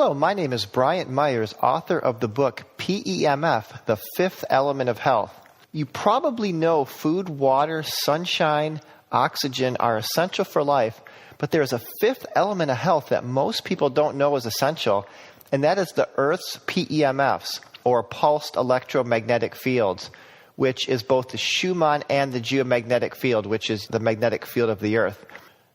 Hello, my name is Bryant Myers, author of the book PEMF, The Fifth Element of Health. You probably know food, water, sunshine, oxygen are essential for life, but there's a fifth element of health that most people don't know is essential, and that is the Earth's PEMFs, or pulsed electromagnetic fields, which is both the Schumann and the geomagnetic field, which is the magnetic field of the Earth.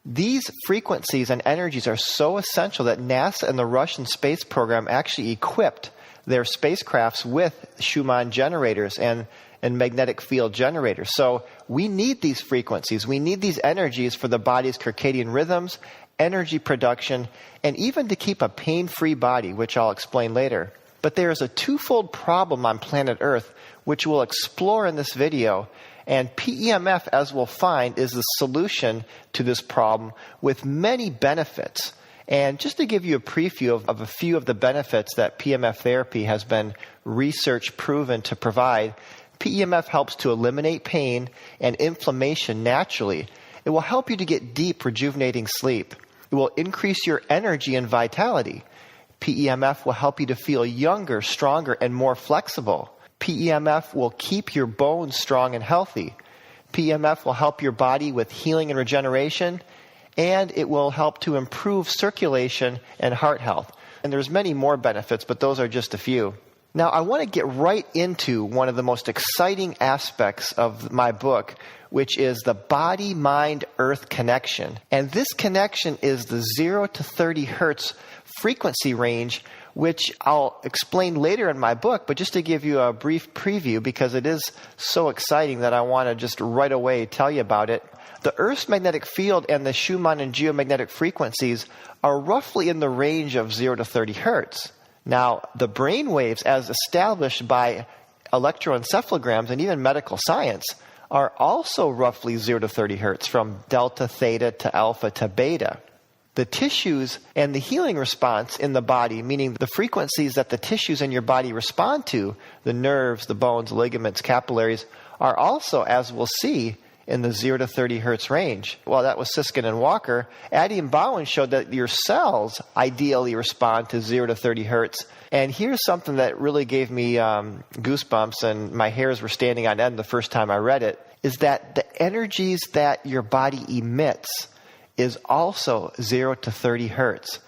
These frequencies and energies are so essential that NASA and the Russian space program actually equipped their spacecrafts with Schumann generators and magnetic field generators. So we need these frequencies. We need these energies for the body's circadian rhythms, energy production, and even to keep a pain-free body, which I'll explain later. But there is a twofold problem on planet Earth, which we'll explore in this video. And PEMF, as we'll find, is the solution to this problem with many benefits. And just to give you a preview of a few of the benefits that PEMF therapy has been research proven to provide, PEMF helps to eliminate pain and inflammation naturally. It will help you to get deep, rejuvenating sleep. It will increase your energy and vitality. PEMF will help you to feel younger, stronger, and more flexible. PEMF will keep your bones strong and healthy. PEMF will help your body with healing and regeneration, and it will help to improve circulation and heart health. And there's many more benefits, but those are just a few. Now, I want to get right into one of the most exciting aspects of my book, which is the body-mind-earth connection. And this connection is the 0 to 30 hertz frequency range, which I'll explain later in my book, but just to give you a brief preview, because it is so exciting that I want to just right away tell you about it. The Earth's magnetic field and the Schumann and geomagnetic frequencies are roughly in the range of 0 to 30 hertz. Now, the brain waves, as established by electroencephalograms and even medical science, are also roughly 0 to 30 hertz, from delta, theta to alpha to beta. The tissues and the healing response in the body, meaning the frequencies that the tissues in your body respond to, the nerves, the bones, ligaments, capillaries, are also, as we'll see, in the 0 to 30 hertz range. Well, that was Siskin and Walker. Addy and Bowen showed that your cells ideally respond to 0 to 30 hertz. And here's something that really gave me goosebumps, and my hairs were standing on end the first time I read it, is that the energies that your body emits is also 0 to 30 hertz.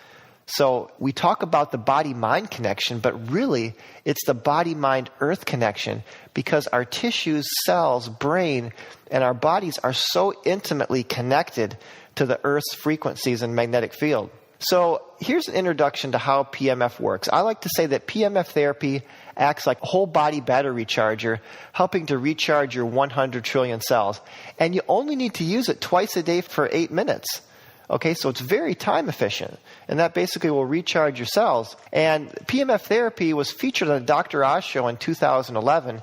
So we talk about the body-mind connection, but really it's the body-mind-earth connection, because our tissues, cells, brain, and our bodies are so intimately connected to the Earth's frequencies and magnetic field. So here's an introduction to how PEMF works. I like to say that PEMF therapy acts like a whole body battery charger, helping to recharge your 100 trillion cells. And you only need to use it twice a day for 8 minutes. Okay, so it's very time efficient. And that basically will recharge your cells. And PEMF therapy was featured on the Dr. Oz show in 2011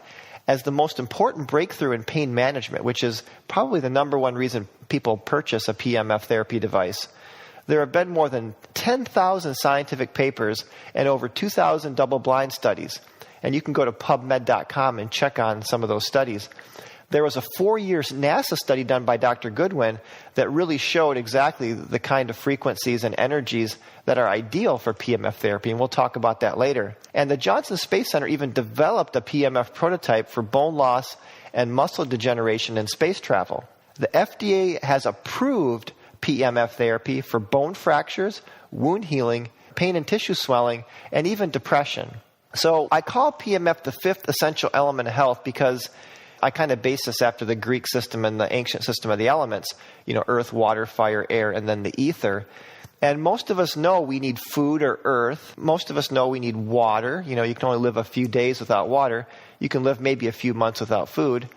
as the most important breakthrough in pain management, which is probably the number one reason people purchase a PEMF therapy device. There have been more than 10,000 scientific papers and over 2,000 double-blind studies. And you can go to PubMed.com and check on some of those studies. There was a 4-year NASA study done by Dr. Goodwin that really showed exactly the kind of frequencies and energies that are ideal for PEMF therapy, and we'll talk about that later. And the Johnson Space Center even developed a PEMF prototype for bone loss and muscle degeneration in space travel. The FDA has approved PEMF therapy for bone fractures, wound healing, pain and tissue swelling, and even depression. So I call PEMF the fifth essential element of health because I kind of base this after the Greek system and the ancient system of the elements, earth, water, fire, air, and then the ether. And most of us know we need food or earth. Most of us know we need water. You can only live a few days without water. You can live maybe a few months without food.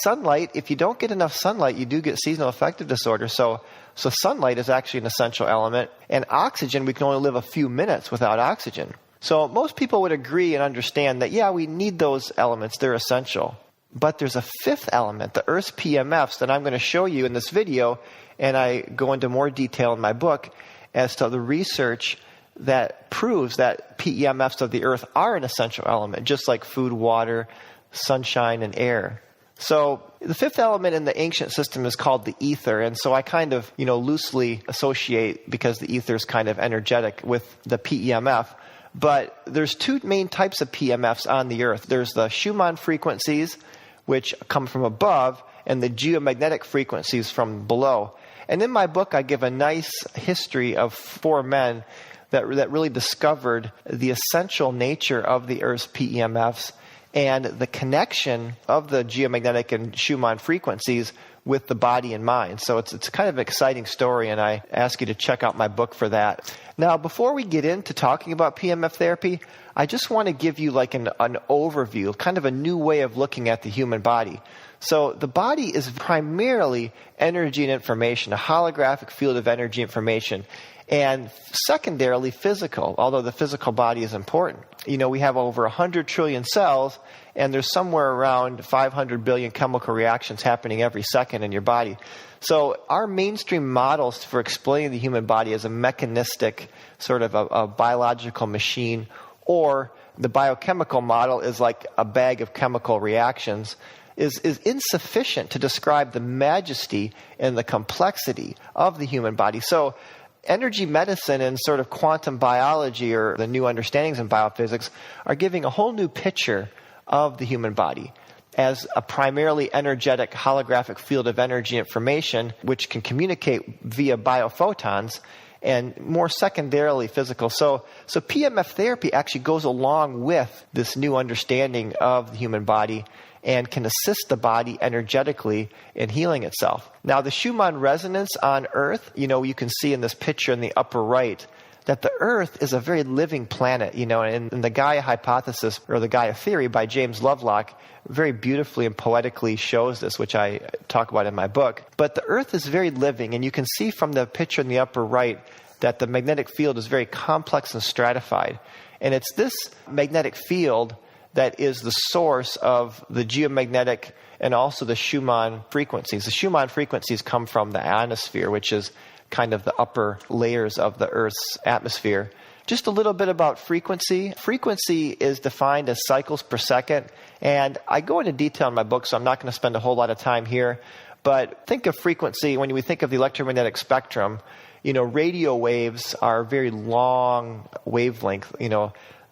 Sunlight, if you don't get enough sunlight, you do get seasonal affective disorder. So sunlight is actually an essential element. And oxygen, we can only live a few minutes without oxygen. So most people would agree and understand that, we need those elements. They're essential. But there's a fifth element, the Earth's PEMFs, that I'm going to show you in this video, and I go into more detail in my book as to the research that proves that PEMFs of the Earth are an essential element, just like food, water, sunshine, and air. So the fifth element in the ancient system is called the ether. And so I kind of, loosely associate, because the ether is kind of energetic, with the PEMF. But there's two main types of PEMFs on the Earth. There's the Schumann frequencies, which come from above, and the geomagnetic frequencies from below. And in my book, I give a nice history of 4 men that really discovered the essential nature of the Earth's PEMFs and the connection of the geomagnetic and Schumann frequencies with the body and mind. So it's kind of an exciting story, and I ask you to check out my book for that. Now, before we get into talking about PEMF therapy, I just want to give you like an overview, kind of a new way of looking at the human body. So the body is primarily energy and information, a holographic field of energy information, and secondarily physical, although the physical body is important. We have over 100 trillion cells, and there's somewhere around 500 billion chemical reactions happening every second in your body. So our mainstream models for explaining the human body as a mechanistic, sort of a biological machine, or the biochemical model is like a bag of chemical reactions, is insufficient to describe the majesty and the complexity of the human body. So energy medicine and sort of quantum biology, or the new understandings in biophysics, are giving a whole new picture of the human body as a primarily energetic holographic field of energy information, which can communicate via biophotons, and more secondarily physical. So PEMF therapy actually goes along with this new understanding of the human body and can assist the body energetically in healing itself. Now, the Schumann resonance on Earth, you can see in this picture in the upper right that the Earth is a very living planet, and the Gaia hypothesis, or the Gaia theory by James Lovelock, very beautifully and poetically shows this, which I talk about in my book. But the Earth is very living, and you can see from the picture in the upper right that the magnetic field is very complex and stratified. And it's this magnetic field that is the source of the geomagnetic and also the Schumann frequencies. The Schumann frequencies come from the ionosphere, which is kind of the upper layers of the Earth's atmosphere. Just a little bit about frequency. Frequency is defined as cycles per second, and I go into detail in my book, so I'm not going to spend a whole lot of time here. But think of frequency, when we think of the electromagnetic spectrum, radio waves are very long wavelength.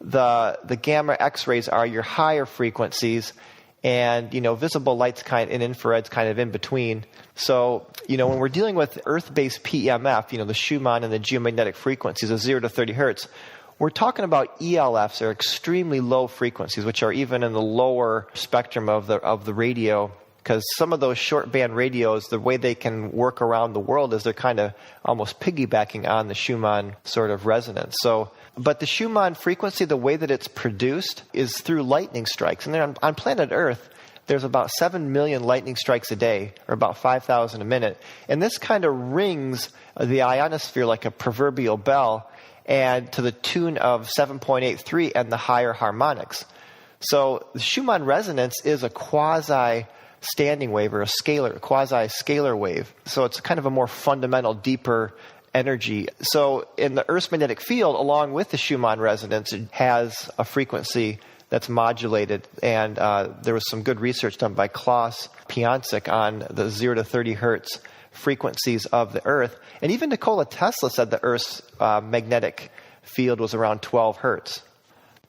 The gamma X-rays are your higher frequencies, and visible light's and infrared's kind of in between. So when we're dealing with Earth-based PEMF, the Schumann and the geomagnetic frequencies of 0 to 30 hertz, we're talking about ELFs, or extremely low frequencies, which are even in the lower spectrum of the radio. Because some of those short band radios, the way they can work around the world is they're kind of almost piggybacking on the Schumann sort of resonance. But the Schumann frequency, the way that it's produced is through lightning strikes. And then on planet Earth, there's about 7 million lightning strikes a day, or about 5,000 a minute. And this kind of rings the ionosphere like a proverbial bell, and to the tune of 7.83 and the higher harmonics. So the Schumann resonance is a quasi-standing wave, or a quasi-scalar wave. So it's kind of a more fundamental, deeper energy. So in the Earth's magnetic field, along with the Schumann resonance, it has a frequency that's modulated. And there was some good research done by Klaus Piancik on the 0 to 30 hertz frequencies of the Earth. And even Nikola Tesla said the Earth's magnetic field was around 12 hertz.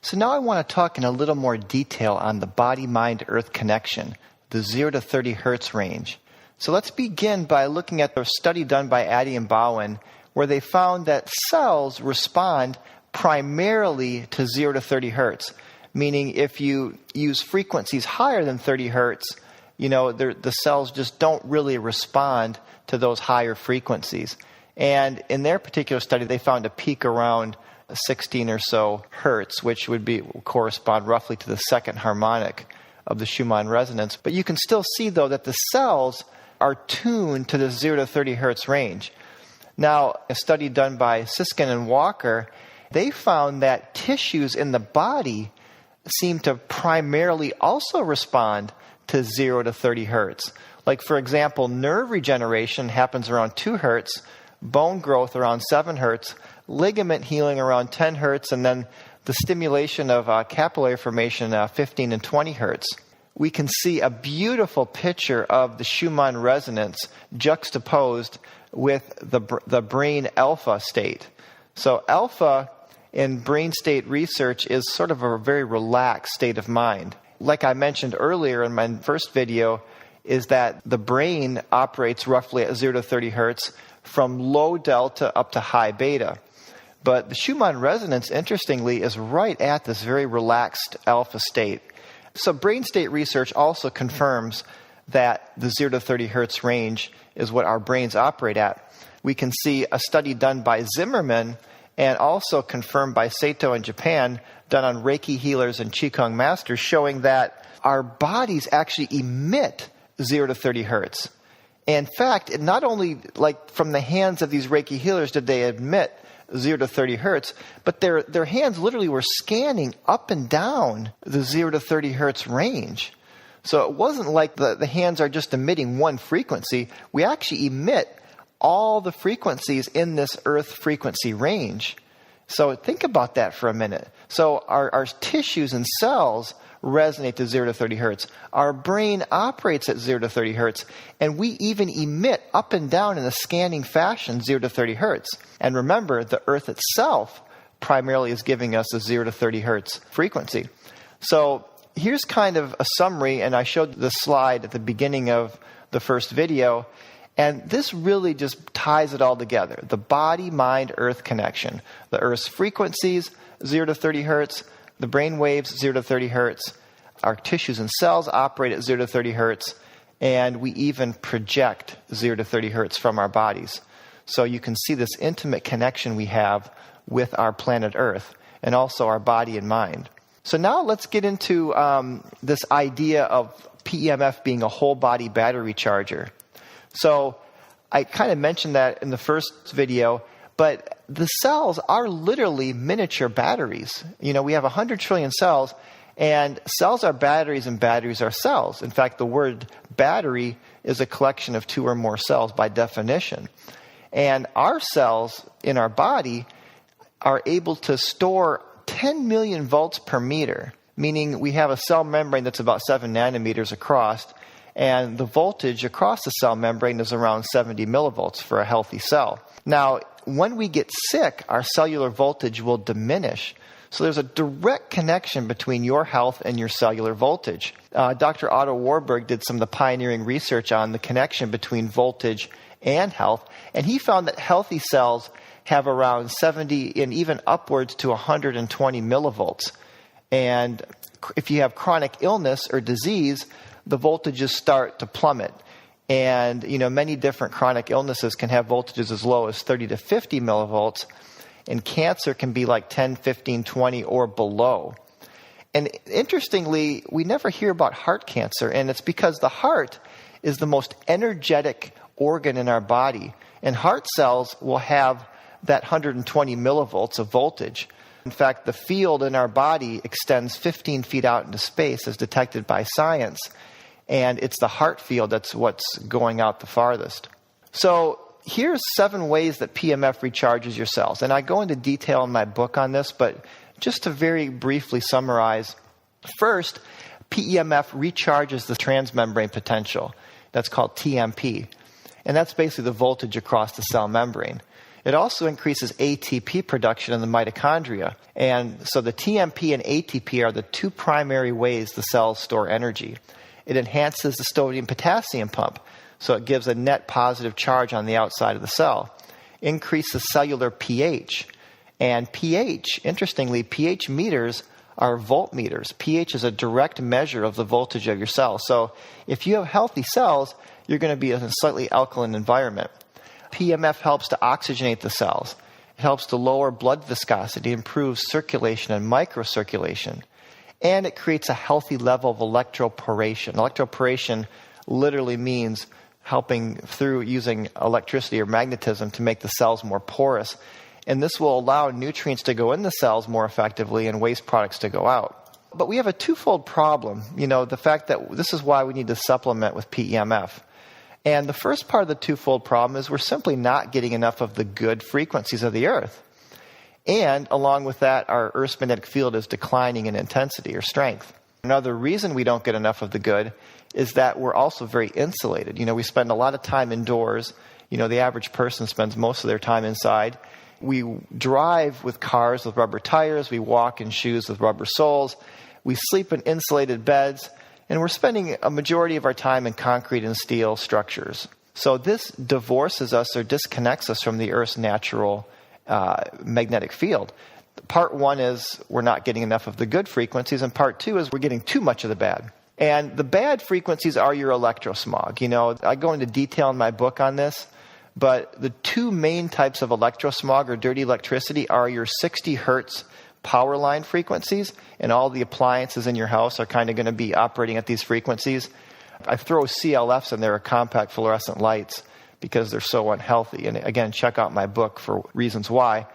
So now I want to talk in a little more detail on the body-mind-earth connection, the 0 to 30 hertz range. So let's begin by looking at the study done by Addy and Bowen, where they found that cells respond primarily to 0 to 30 hertz, meaning if you use frequencies higher than 30 hertz, the cells just don't really respond to those higher frequencies. And in their particular study, they found a peak around 16 or so hertz, which would correspond roughly to the second harmonic of the Schumann resonance. But you can still see, though, that the cells are tuned to the 0 to 30 hertz range. Now, a study done by Siskin and Walker, they found that tissues in the body seem to primarily also respond to 0 to 30 hertz. Like, for example, nerve regeneration happens around 2 hertz, bone growth around 7 hertz, ligament healing around 10 hertz, and then the stimulation of capillary formation 15 and 20 hertz. we can see a beautiful picture of the Schumann resonance juxtaposed with the brain alpha state. So alpha in brain state research is sort of a very relaxed state of mind. Like I mentioned earlier in my first video, is that the brain operates roughly at 0 to 30 hertz from low delta up to high beta. But the Schumann resonance, interestingly, is right at this very relaxed alpha state. So brain state research also confirms that the 0 to 30 hertz range is what our brains operate at. We can see a study done by Zimmerman and also confirmed by Sato in Japan, done on Reiki healers and Qigong masters, showing that our bodies actually emit 0 to 30 hertz. In fact, it not only like from the hands of these Reiki healers did they emit 0 to 30 hertz, but their hands literally were scanning up and down the 0 to 30 hertz range. So it wasn't like the hands are just emitting one frequency. We actually emit all the frequencies in this Earth frequency range. So think about that for a minute. So our tissues and cells resonate to 0 to 30 hertz. Our brain operates at 0 to 30 hertz, and we even emit up and down in a scanning fashion 0 to 30 hertz. And remember, the Earth itself primarily is giving us a 0 to 30 hertz frequency. So here's kind of a summary, and I showed the slide at the beginning of the first video, and this really just ties it all together. The body-mind-earth connection. The Earth's frequencies, 0 to 30 hertz, the brain waves, 0 to 30 hertz. Our tissues and cells operate at 0 to 30 hertz, and we even project 0 to 30 hertz from our bodies. So you can see this intimate connection we have with our planet Earth and also our body and mind. So now let's get into this idea of PEMF being a whole body battery charger. So I kind of mentioned that in the first video, but the cells are literally miniature batteries. You know, we have 100 trillion cells, and cells are batteries and batteries are cells. In fact, the word battery is a collection of two or more cells by definition. And our cells in our body are able to store 10 million volts per meter, meaning we have a cell membrane that's about 7 nanometers across, and the voltage across the cell membrane is around 70 millivolts for a healthy cell. Now, when we get sick, our cellular voltage will diminish. So there's a direct connection between your health and your cellular voltage. Dr. Otto Warburg did some of the pioneering research on the connection between voltage and health, and he found that healthy cells have around 70 and even upwards to 120 millivolts. And if you have chronic illness or disease, the voltages start to plummet. And, you know, many different chronic illnesses can have voltages as low as 30 to 50 millivolts, and cancer can be like 10, 15, 20 or below. And interestingly, we never hear about heart cancer, and it's because the heart is the most energetic organ in our body, and heart cells will have that 120 millivolts of voltage. In fact, the field in our body extends 15 feet out into space as detected by science, and it's the heart field that's what's going out the farthest. So here's 7 ways that PEMF recharges your cells. And I go into detail in my book on this, but just to very briefly summarize, first, PEMF recharges the transmembrane potential. That's called TMP. And that's basically the voltage across the cell membrane. It also increases ATP production in the mitochondria. And so the TMP and ATP are the 2 primary ways the cells store energy. It enhances the sodium-potassium pump, so it gives a net positive charge on the outside of the cell. Increases cellular pH. And pH, interestingly, pH meters are voltmeters. pH is a direct measure of the voltage of your cell. So if you have healthy cells, you're going to be in a slightly alkaline environment. PEMF helps to oxygenate the cells. It helps to lower blood viscosity, improves circulation and microcirculation. And it creates a healthy level of electroporation. Electroporation literally means helping through using electricity or magnetism to make the cells more porous. And this will allow nutrients to go in the cells more effectively and waste products to go out. But we have a twofold problem. You know, the fact that this is why we need to supplement with PEMF. And the first part of the twofold problem is we're simply not getting enough of the good frequencies of the Earth. And along with that, our Earth's magnetic field is declining in intensity or strength. Another reason we don't get enough of the good is that we're also very insulated. We spend a lot of time indoors. The average person spends most of their time inside. We drive with cars with rubber tires. We walk in shoes with rubber soles. We sleep in insulated beds. And we're spending a majority of our time in concrete and steel structures. So this divorces us or disconnects us from the Earth's natural magnetic field. Part one is we're not getting enough of the good frequencies, and part two is we're getting too much of the bad. And the bad frequencies are your electrosmog. I go into detail in my book on this, but the two main types of electrosmog or dirty electricity are your 60 hertz power line frequencies, and all the appliances in your house are kind of going to be operating at these frequencies. I throw CLFs in there, or compact fluorescent lights, because they're so unhealthy. And again, check out my book for reasons why.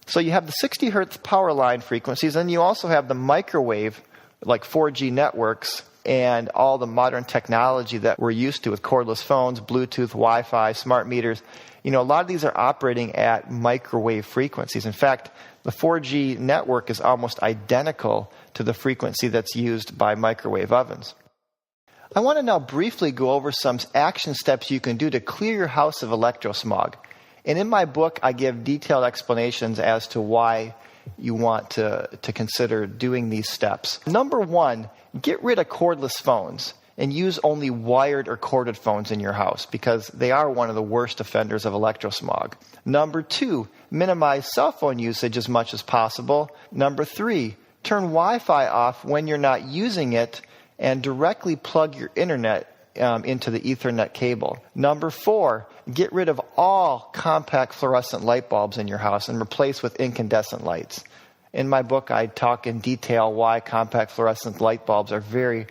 So you have the 60 hertz power line frequencies, and you also have the microwave, like 4G networks, and all the modern technology that we're used to with cordless phones, Bluetooth, Wi-Fi, smart meters. A lot of these are operating at microwave frequencies. In fact, the 4G network is almost identical to the frequency that's used by microwave ovens. I want to now briefly go over some action steps you can do to clear your house of electrosmog. And in my book, I give detailed explanations as to why you want to consider doing these steps. Number one, get rid of cordless phones and use only wired or corded phones in your house, because they are one of the worst offenders of electrosmog. Number two, minimize cell phone usage as much as possible. Number three, turn Wi-Fi off when you're not using it and directly plug your internet into the Ethernet cable. Number four, get rid of all compact fluorescent light bulbs in your house and replace with incandescent lights. In my book, I talk in detail why compact fluorescent light bulbs are very,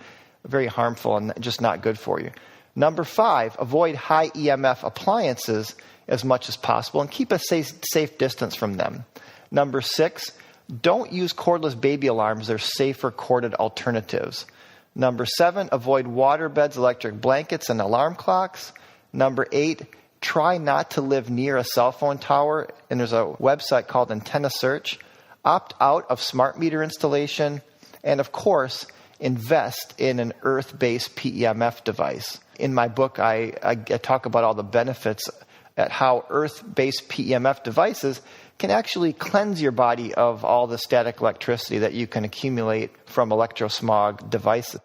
very harmful and just not good for you. Number five, avoid high EMF appliances as much as possible and keep a safe distance from them. Number six, don't use cordless baby alarms. They're safer corded alternatives. Number seven, avoid water beds, electric blankets, and alarm clocks. Number eight, try not to live near a cell phone tower. And there's a website called Antenna Search. Opt out of smart meter installation. And of course, invest in an earth-based PEMF device. In my book, I talk about all the benefits at how earth-based PEMF devices can actually cleanse your body of all the static electricity that you can accumulate from electrosmog devices.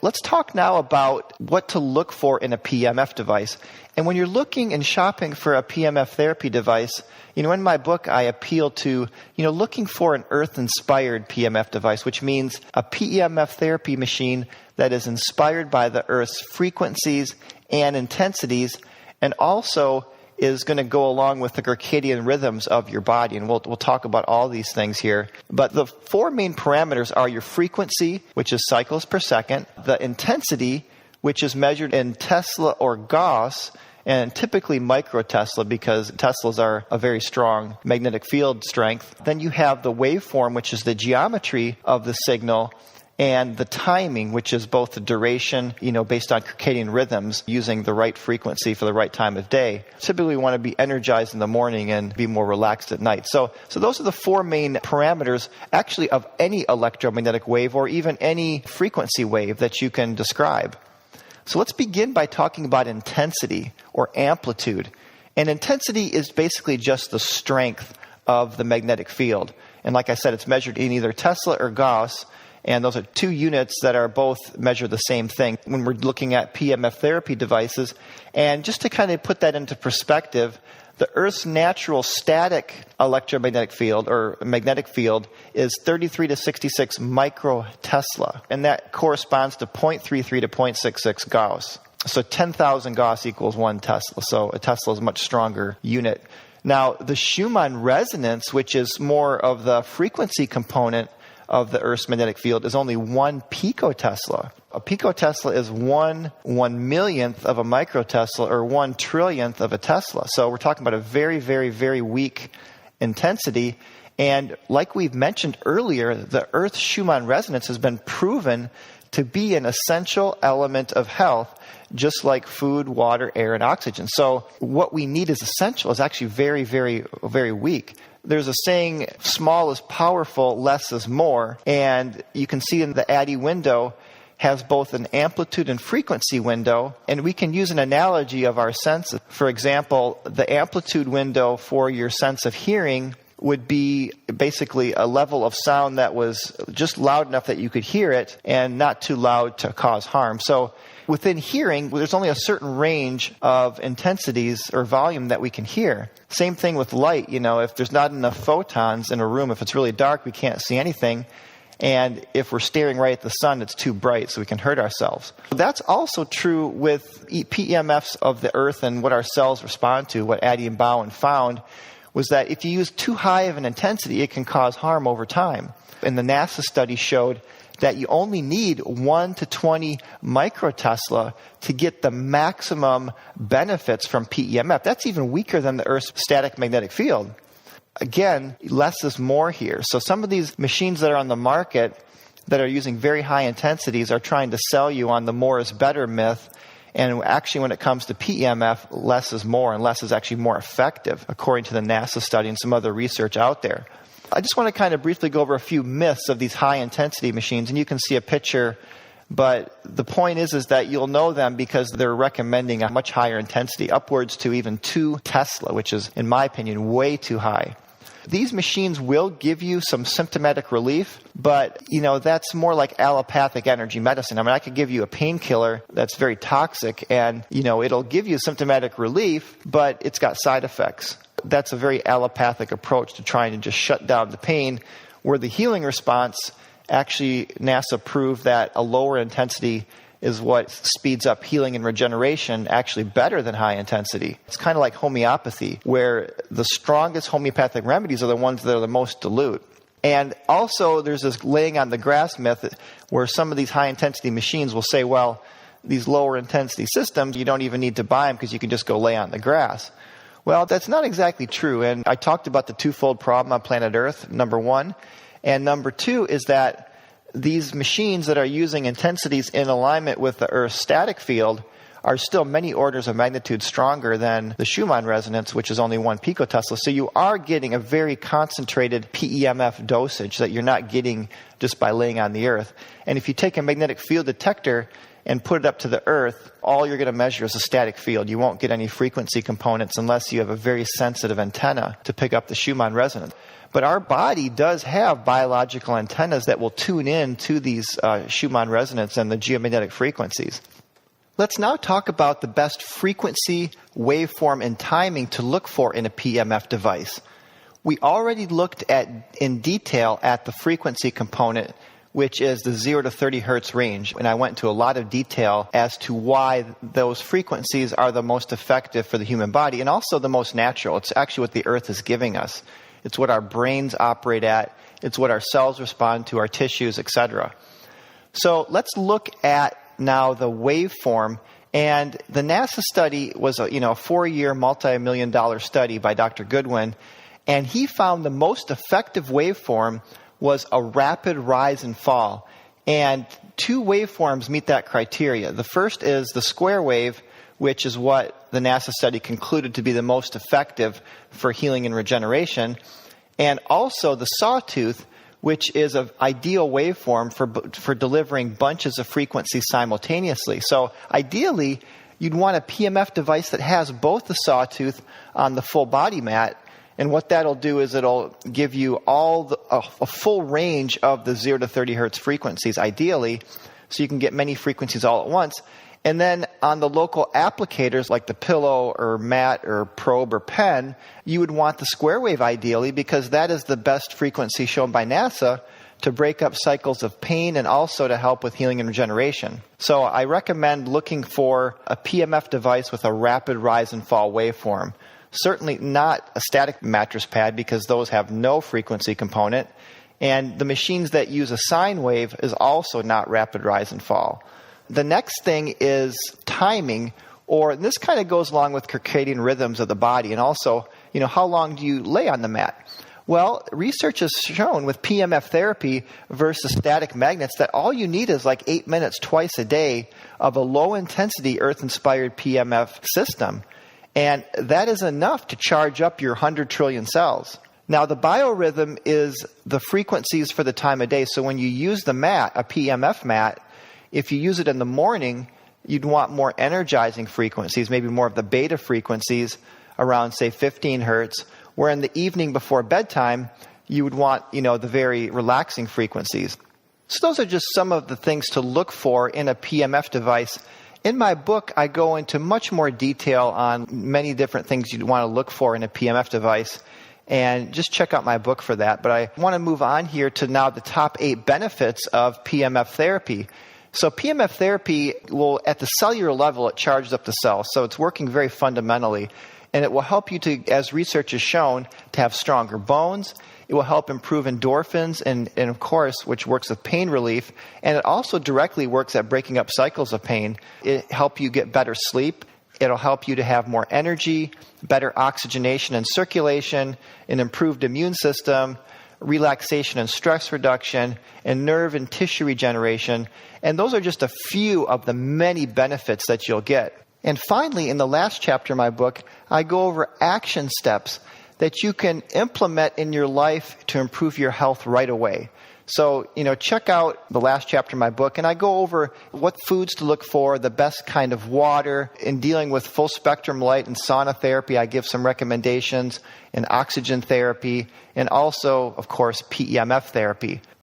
Let's talk now about what to look for in a PEMF device. And when you're looking and shopping for a PEMF therapy device, in my book, I appeal to, looking for an earth-inspired PEMF device, which means a PEMF therapy machine that is inspired by the Earth's frequencies and intensities, and also is going to go along with the circadian rhythms of your body. And we'll talk about all these things here. But the four main parameters are your frequency, which is cycles per second, the intensity, which is measured in Tesla or Gauss, and typically microtesla, because Teslas are a very strong magnetic field strength. Then you have the waveform, which is the geometry of the signal, and the timing, which is both the duration, based on circadian rhythms, using the right frequency for the right time of day. Typically, we want to be energized in the morning and be more relaxed at night. So those are the four main parameters, actually, of any electromagnetic wave or even any frequency wave that you can describe. So let's begin by talking about intensity or amplitude. And intensity is basically just the strength of the magnetic field. And like I said, it's measured in either Tesla or Gauss. And those are two units that are both measure the same thing when we're looking at PEMF therapy devices. And just to kind of put that into perspective, the Earth's natural static electromagnetic field or magnetic field is 33 to 66 microtesla. And that corresponds to 0.33 to 0.66 Gauss. So 10,000 Gauss equals 1 Tesla. So a Tesla is a much stronger unit. Now, the Schumann resonance, which is more of the frequency component of the Earth's magnetic field, is only 1 picotesla. A picotesla is 1/1,000,000th of a microtesla, or 1/1,000,000,000th of a Tesla. So we're talking about a very, very, very weak intensity. And like we've mentioned earlier, the Earth's Schumann resonance has been proven to be an essential element of health, just like food, water, air, and oxygen. So what we need as essential is actually very, very, very weak. There's a saying, small is powerful, less is more. And you can see in the ADDI window has both an amplitude and frequency window. And we can use an analogy of our senses. For example, the amplitude window for your sense of hearing would be basically a level of sound that was just loud enough that you could hear it and not too loud to cause harm. So within hearing, there's only a certain range of intensities or volume that we can hear. Same thing with light. If there's not enough photons in a room, if it's really dark, we can't see anything. And if we're staring right at the sun, it's too bright, so we can hurt ourselves. That's also true with PEMFs of the earth and what our cells respond to. What Addy and Bowen found was that if you use too high of an intensity, it can cause harm over time. And the NASA study showed that you only need 1 to 20 microtesla to get the maximum benefits from PEMF. That's even weaker than the Earth's static magnetic field. Again, less is more here. So some of these machines that are on the market that are using very high intensities are trying to sell you on the more is better myth. And actually, when it comes to PEMF, less is more, and less is actually more effective, according to the NASA study and some other research out there. I just want to kind of briefly go over a few myths of these high-intensity machines, and you can see a picture, but the point is that you'll know them because they're recommending a much higher intensity, upwards to even 2 Tesla, which is, in my opinion, way too high. These machines will give you some symptomatic relief, but, that's more like allopathic energy medicine. I could give you a painkiller that's very toxic and, it'll give you symptomatic relief, but it's got side effects. That's a very allopathic approach to trying to just shut down the pain, where the healing response, actually, NASA proved that a lower intensity is what speeds up healing and regeneration, actually better than high intensity. It's kind of like homeopathy, where the strongest homeopathic remedies are the ones that are the most dilute. And also, there's this laying on the grass method, where some of these high-intensity machines will say, well, these lower-intensity systems, you don't even need to buy them because you can just go lay on the grass. Well, that's not exactly true. And I talked about the twofold problem on planet Earth, number one. And number two is that these machines that are using intensities in alignment with the Earth's static field are still many orders of magnitude stronger than the Schumann resonance, which is only 1 picotesla. So you are getting a very concentrated PEMF dosage that you're not getting just by laying on the Earth. And if you take a magnetic field detector and put it up to the Earth, all you're going to measure is a static field. You won't get any frequency components unless you have a very sensitive antenna to pick up the Schumann resonance. But our body does have biological antennas that will tune in to these Schumann resonance and the geomagnetic frequencies. Let's now talk about the best frequency, waveform, and timing to look for in a PEMF device. We already looked in detail at the frequency component, which is the 0 to 30 hertz range. And I went into a lot of detail as to why those frequencies are the most effective for the human body and also the most natural. It's actually what the Earth is giving us. It's what our brains operate at. It's what our cells respond to, our tissues, etc. So let's look at now the waveform. And the NASA study was a 4-year, multi-million-dollar study by Dr. Goodwin. And he found the most effective waveform was a rapid rise and fall. And 2 waveforms meet that criteria. The first is the square wave, which is what the NASA study concluded to be the most effective for healing and regeneration, and also the sawtooth, which is an ideal waveform for delivering bunches of frequencies simultaneously. So ideally, you'd want a PEMF device that has both the sawtooth on the full body mat, and what that'll do is it'll give you a full range of the 0 to 30 hertz frequencies, ideally, so you can get many frequencies all at once. And then on the local applicators like the pillow or mat or probe or pen, you would want the square wave ideally because that is the best frequency shown by NASA to break up cycles of pain and also to help with healing and regeneration. So I recommend looking for a PEMF device with a rapid rise and fall waveform. Certainly not a static mattress pad because those have no frequency component. And the machines that use a sine wave is also not rapid rise and fall. The next thing is timing, and this kind of goes along with circadian rhythms of the body, and also, how long do you lay on the mat? Well, research has shown with PEMF therapy versus static magnets that all you need is like 8 minutes twice a day of a low-intensity earth-inspired PEMF system. And that is enough to charge up your 100 trillion cells. Now, the biorhythm is the frequencies for the time of day. So when you use the mat, a PEMF mat, if you use it in the morning, you'd want more energizing frequencies, maybe more of the beta frequencies around, say, 15 hertz, where in the evening before bedtime, you would want, the very relaxing frequencies. So those are just some of the things to look for in a PEMF device. In my book, I go into much more detail on many different things you'd want to look for in a PEMF device, and just check out my book for that. But I want to move on here to now the top 8 benefits of PEMF therapy. So PEMF therapy will, at the cellular level, it charges up the cell. So it's working very fundamentally. And it will help you to, as research has shown, to have stronger bones. It will help improve endorphins and of course, which works with pain relief. And it also directly works at breaking up cycles of pain. It helps you get better sleep. It'll help you to have more energy, better oxygenation and circulation, an improved immune system, relaxation and stress reduction, and nerve and tissue regeneration. And those are just a few of the many benefits that you'll get. And finally, in the last chapter of my book, I go over action steps that you can implement in your life to improve your health right away. So, check out the last chapter of my book, and I go over what foods to look for, the best kind of water. In dealing with full spectrum light and sauna therapy, I give some recommendations in oxygen therapy, and also, of course, PEMF therapy.